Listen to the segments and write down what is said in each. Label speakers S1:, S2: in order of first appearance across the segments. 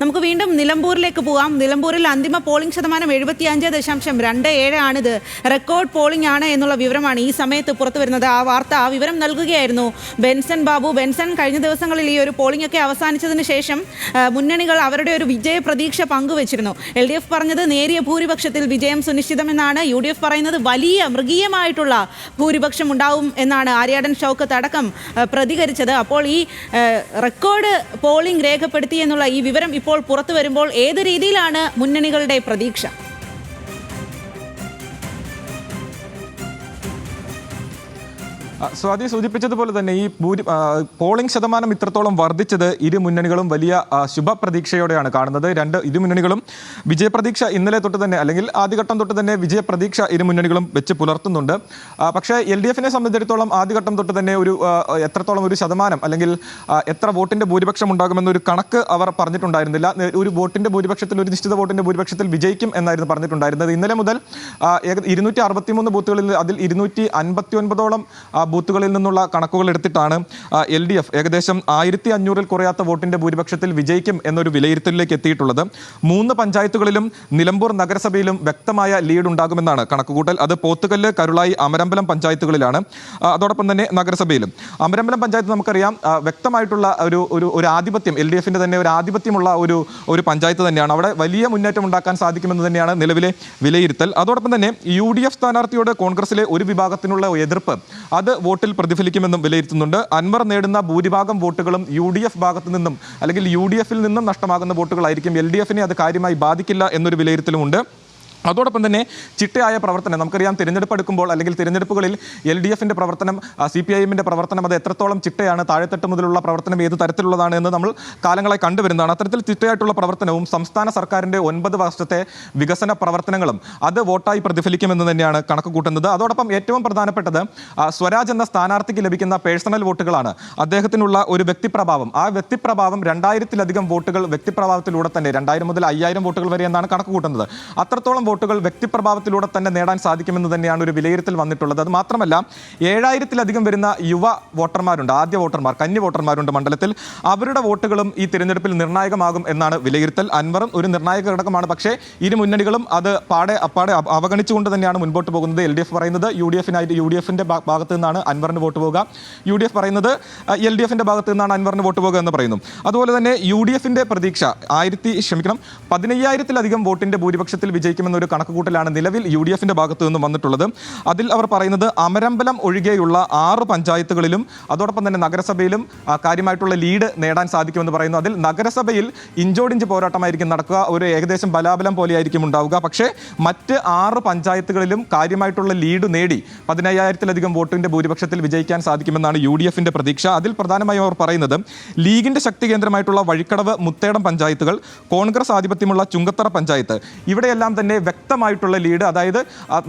S1: നമുക്ക് വീണ്ടും നിലമ്പൂരിലേക്ക് പോകാം. നിലമ്പൂരിൽ അന്തിമ പോളിംഗ് ശതമാനം 75.27 ആണിത്. റെക്കോർഡ് പോളിംഗ് ആണ് എന്നുള്ള വിവരമാണ് ഈ സമയത്ത് പുറത്തു വരുന്നത്. ആ വിവരം നൽകുകയായിരുന്നു ബെൻസൺ ബാബു. ബെൻസൺ, കഴിഞ്ഞ ദിവസങ്ങളിൽ ഈ ഒരു പോളിംഗ് ഒക്കെ അവസാനിച്ചതിന് ശേഷം മുന്നണികൾ അവരുടെ ഒരു വിജയ പ്രതീക്ഷ പങ്കുവച്ചിരുന്നു. LDF പറഞ്ഞത് നേരിയ ഭൂരിപക്ഷത്തിൽ വിജയം സുനിശ്ചിതമെന്നാണ്. UDF പറയുന്നത് വലിയ മൃഗീയമായിട്ടുള്ള ഭൂരിപക്ഷം ഉണ്ടാവും എന്നാണ് ആര്യാടൻ ഷൗക്കത്ത് അടക്കം പ്രതികരിച്ചത്. അപ്പോൾ ഈ റെക്കോർഡ് പോളിംഗ് രേഖപ്പെടുത്തി എന്നുള്ള ഈ വിവരം ഇപ്പോൾ പുറത്തു വരുമ്പോൾ ഏത് രീതിയിലാണ് മുന്നണികളുടെ പ്രതീക്ഷ?
S2: സ്വാതി സൂചിപ്പിച്ചതുപോലെ തന്നെ ഈ പോളിംഗ് ശതമാനം ഇത്രത്തോളം വർദ്ധിച്ചത് ഇരു മുന്നണികളും വലിയ ശുഭപ്രതീക്ഷയോടെയാണ് കാണുന്നത്. ഇരു മുന്നണികളും വിജയപ്രതീക്ഷ ഇന്നലെ തൊട്ട് തന്നെ, അല്ലെങ്കിൽ ആദ്യഘട്ടം തൊട്ട് തന്നെ വിജയപ്രതീക്ഷ ഇരു മുന്നണികളും വെച്ച് പുലർത്തുന്നുണ്ട്. പക്ഷേ LDFനെ സംബന്ധിച്ചിടത്തോളം ആദ്യഘട്ടം തൊട്ട് തന്നെ എത്രത്തോളം ഒരു ശതമാനം അല്ലെങ്കിൽ എത്ര വോട്ടിന്റെ ഭൂരിപക്ഷം ഉണ്ടാകുമെന്നൊരു കണക്ക് അവർ പറഞ്ഞിട്ടുണ്ടായിരുന്നില്ല. ഒരു വോട്ടിന്റെ ഭൂരിപക്ഷത്തിൽ, ഒരു നിശ്ചിത വോട്ടിന്റെ ഭൂരിപക്ഷത്തിൽ വിജയിക്കും എന്നായിരുന്നു പറഞ്ഞിട്ടുണ്ടായിരുന്നത്. ഇന്നലെ മുതൽ 263 ബൂത്തുകളിൽ അതിൽ 259ഓളം ബൂത്തുകളിൽ നിന്നുള്ള കണക്കുകൾ എടുത്തിട്ടാണ് LDF ഏകദേശം 1500-ൽ കുറയാത്ത വോട്ടിന്റെ ഭൂരിപക്ഷത്തിൽ വിജയിക്കും എന്നൊരു വിലയിരുത്തലിലേക്ക് എത്തിയിട്ടുള്ളത്. 3 പഞ്ചായത്തുകളിലും നിലമ്പൂർ നഗരസഭയിലും വ്യക്തമായ ലീഡ് ഉണ്ടാകുമെന്നാണ് കണക്കുകൂട്ടൽ. അത് പോത്തുകല്ല്, കരുളായി, അമരമ്പലം പഞ്ചായത്തുകളിലാണ്. അതോടൊപ്പം തന്നെ നഗരസഭയിലും. അമരമ്പലം പഞ്ചായത്ത് നമുക്കറിയാം ഒരു ആധിപത്യം, LDFന്റെ തന്നെ ഒരു ആധിപത്യമുള്ള ഒരു പഞ്ചായത്ത് തന്നെയാണ്. അവിടെ വലിയ മുന്നേറ്റം ഉണ്ടാക്കാൻ സാധിക്കുമെന്ന് തന്നെയാണ് നിലവിലെ വിലയിരുത്തൽ. അതോടൊപ്പം തന്നെ UDF സ്ഥാനാർത്ഥിയോട് കോൺഗ്രസിലെ ഒരു വിഭാഗത്തിനുള്ള എതിർപ്പ് അത് വോട്ടിൽ പ്രതിഫലിക്കുമെന്നും വിലയിരുത്തുന്നുണ്ട്. അൻവർ നേടുന്ന ഭൂരിഭാഗം വോട്ടുകളും UDF ഭാഗത്തു നിന്നും അല്ലെങ്കിൽ UDFൽ നിന്നും നഷ്ടമാകുന്ന വോട്ടുകളായിരിക്കും. LDFനെ അത് കാര്യമായി ബാധിക്കില്ല എന്നൊരു വിലയിരുത്തലുമുണ്ട്. അതോടൊപ്പം തന്നെ ചിട്ടയായ പ്രവർത്തനം, നമുക്കറിയാം തിരഞ്ഞെടുപ്പ് എടുക്കുമ്പോൾ അല്ലെങ്കിൽ തിരഞ്ഞെടുപ്പുകളിൽ LDFന്റെ പ്രവർത്തനം, CPIMന്റെ പ്രവർത്തനം അത് എത്രത്തോളം ചിട്ടയാണ്, താഴെത്തട്ട് മുതലുള്ള പ്രവർത്തനം ഏത് തരത്തിലുള്ളതാണ് എന്ന് നമ്മൾ കാലങ്ങളായി കണ്ടുവരുന്നതാണ്. അത്തരത്തിൽ ചിട്ടയായിട്ടുള്ള പ്രവർത്തനവും സംസ്ഥാന സർക്കാരിൻ്റെ 9 വർഷത്തെ വികസന പ്രവർത്തനങ്ങളും അത് വോട്ടായി പ്രതിഫലിക്കുമെന്ന് തന്നെയാണ് കണക്ക് കൂട്ടുന്നത്. അതോടൊപ്പം ഏറ്റവും പ്രധാനപ്പെട്ടത് സ്വരാജ് എന്ന സ്ഥാനാർത്ഥിക്ക് ലഭിക്കുന്ന പേഴ്സണൽ വോട്ടുകളാണ്. അദ്ദേഹത്തിനുള്ള ഒരു വ്യക്തിപ്രഭാവം, ആ വ്യക്തിപ്രഭാവം 2000-ലധികം വോട്ടുകൾ വ്യക്തിപ്രഭാവത്തിലൂടെ തന്നെ 2000 മുതൽ 5000 വോട്ടുകൾ വരെ എന്നാണ് കണക്ക് കൂട്ടുന്നത്. അത്രത്തോളം വോട്ടുകൾ വ്യക്തിപ്രഭാവത്തിലൂടെ തന്നെ നേടാൻ സാധിക്കുമെന്ന് തന്നെയാണ് ഒരു വിലയിരുത്തൽ വന്നിട്ടുള്ളത്. അത് മാത്രമല്ല 7000-ലധികം വരുന്ന യുവ വോട്ടർമാരുണ്ട്, ആദ്യ വോട്ടർമാർ, കന്നി വോട്ടർമാരുണ്ട് മണ്ഡലത്തിൽ. അവരുടെ വോട്ടുകളും ഈ തിരഞ്ഞെടുപ്പിൽ നിർണായകമാകും എന്നാണ് വിലയിരുത്തൽ. അൻവറും ഒരു നിർണായക ഘടകമാണ്. പക്ഷേ ഇരു മുന്നണികളും അത് അപ്പാടെ അവഗണിച്ചുകൊണ്ട് തന്നെയാണ് മുൻപോട്ട് പോകുന്നത്. LDF പറയുന്നത് UDFന്റെ ഭാഗത്ത് നിന്നാണ് അൻവറിന് വോട്ട് പോകുക, UDF പറയുന്നത് LDFന്റെ ഭാഗത്ത് നിന്നാണ് അൻവറിന് വോട്ട് പോകുക എന്ന് പറയുന്നു. അതുപോലെ തന്നെ UDFന്റെ പ്രതീക്ഷ 15,000-ലധികം വോട്ടിന്റെ ഭൂരിപക്ഷത്തിൽ വിജയിക്കുമെന്ന് ഒരു കണക്കുകൂട്ടലാണ് നിലവിൽ UDFന്റെ ഭാഗത്തു നിന്നും വന്നിട്ടുള്ളത്. അതിൽ അവർ പറയുന്നത് അമരമ്പലം ഒഴികെയുള്ള 6 പഞ്ചായത്തുകളിലും അതോടൊപ്പം തന്നെ നഗരസഭയിലും കാര്യമായിട്ടുള്ള ലീഡ് നേടാൻ സാധിക്കുമെന്ന് പറയുന്നു. അതിൽ നഗരസഭയിൽ ഇഞ്ചോടിഞ്ച് പോരാട്ടമായിരിക്കും നടക്കുക, ഒരു ഏകദേശം ബലാബലം പോലെയായിരിക്കും ഉണ്ടാവുക. പക്ഷേ മറ്റ് 6 പഞ്ചായത്തുകളിലും കാര്യമായിട്ടുള്ള ലീഡ് നേടി 15,000-ലധികം വോട്ടിന്റെ ഭൂരിപക്ഷത്തിൽ വിജയിക്കാൻ സാധിക്കുമെന്നാണ് UDFന്റെ പ്രതീക്ഷ. അതിൽ പ്രധാനമായും അവർ പറയുന്നത് ലീഗിന്റെ ശക്തി കേന്ദ്രമായിട്ടുള്ള വഴിക്കടവ്, മുത്തേടം പഞ്ചായത്തുകൾ, കോൺഗ്രസ് ആധിപത്യമുള്ള ചുങ്കത്തറ പഞ്ചായത്ത്, ഇവിടെയെല്ലാം തന്നെ വ്യക്തമായിട്ടുള്ള ലീഡ്, അതായത്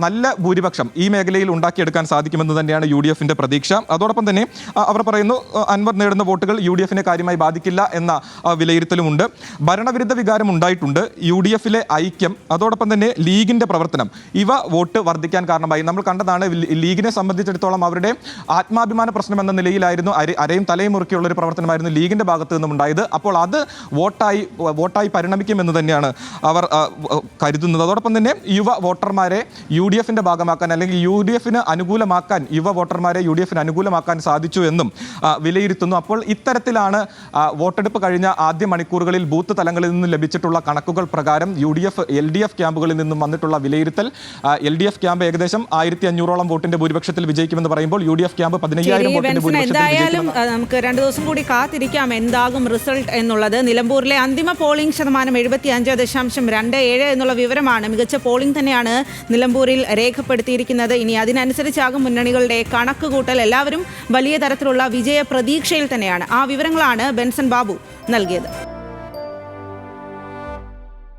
S2: നല്ല ഭൂരിപക്ഷം ഈ മേഖലയിൽ ഉണ്ടാക്കിയെടുക്കാൻ സാധിക്കുമെന്ന് തന്നെയാണ് UDFന്റെ പ്രതീക്ഷ. അതോടൊപ്പം തന്നെ അവർ പറയുന്നു അൻവർ നേടുന്ന വോട്ടുകൾ UDFനെ കാര്യമായി ബാധിക്കില്ല എന്ന വിലയിരുത്തലുമുണ്ട്. ഭരണവിരുദ്ധ വികാരം ഉണ്ടായിട്ടുണ്ട്, UDFലെ ഐക്യം, അതോടൊപ്പം തന്നെ ലീഗിന്റെ പ്രവർത്തനം, ഇവ വോട്ട് വർദ്ധിക്കാൻ കാരണമായി. നമ്മൾ കണ്ടതാണ് ലീഗിനെ സംബന്ധിച്ചിടത്തോളം അവരുടെ ആത്മാഭിമാന പ്രശ്നം എന്ന നിലയിലായിരുന്നു അരയും തലയും മുറുക്കിയുള്ള ഒരു പ്രവർത്തനമായിരുന്നു ലീഗിന്റെ ഭാഗത്തു നിന്നും ഉണ്ടായത്. അപ്പോൾ അത് വോട്ടായി പരിണമിക്കുമെന്ന് തന്നെയാണ് അവർ കരുതുന്നത്. അതോടൊപ്പം തന്നെ യുവ വോട്ടർമാരെ UDFന്റെ ഭാഗമാക്കാൻ അല്ലെങ്കിൽ UDFന് അനുകൂലമാക്കാൻ, യുവ വോട്ടർമാരെ UDFന് അനുകൂലമാക്കാൻ സാധിച്ചു എന്നും വിലയിരുത്തുന്നു. അപ്പോൾ ഇത്തരത്തിലാണ് വോട്ടെടുപ്പ് കഴിഞ്ഞ ആദ്യ മണിക്കൂറുകളിൽ ബൂത്ത് തലങ്ങളിൽ നിന്നും ലഭിച്ചിട്ടുള്ള കണക്കുകൾ പ്രകാരം LDF ക്യാമ്പുകളിൽ നിന്നും വന്നിട്ടുള്ള വിലയിരുത്തൽ. LDF ക്യാമ്പ് ഏകദേശം 1500ഓളം വോട്ടിന്റെ ഭൂരിപക്ഷത്തിൽ വിജയിക്കുമെന്ന് പറയുമ്പോൾ UDF ക്യാമ്പ് 15,000 വോട്ടിന്റെ ഭൂരിപക്ഷത്തിൽ.
S1: നമുക്ക് 2 ദിവസം കൂടി കാത്തിരിക്കാം എന്താകും റിസൾട്ട് എന്നുള്ളത്. നിലമ്പൂരിലെ അന്തിമ പോളിംഗ് ശതമാനം 75.27 എന്നുള്ള വിവരമാണ്. മികച്ച പോളിംഗ് തന്നെയാണ് നിലമ്പൂരിൽ രേഖപ്പെടുത്തിയിരിക്കുന്നത്. ഇനി അതിനനുസരിച്ചാകും മുന്നണികളുടെ കണക്കുകൂട്ടൽ. എല്ലാവരും വലിയ തരത്തിലുള്ള വിജയ പ്രതീക്ഷയിൽ തന്നെയാണ്. ആ വിവരങ്ങളാണ് ബെൻസൺ ബാബു നൽകിയത്.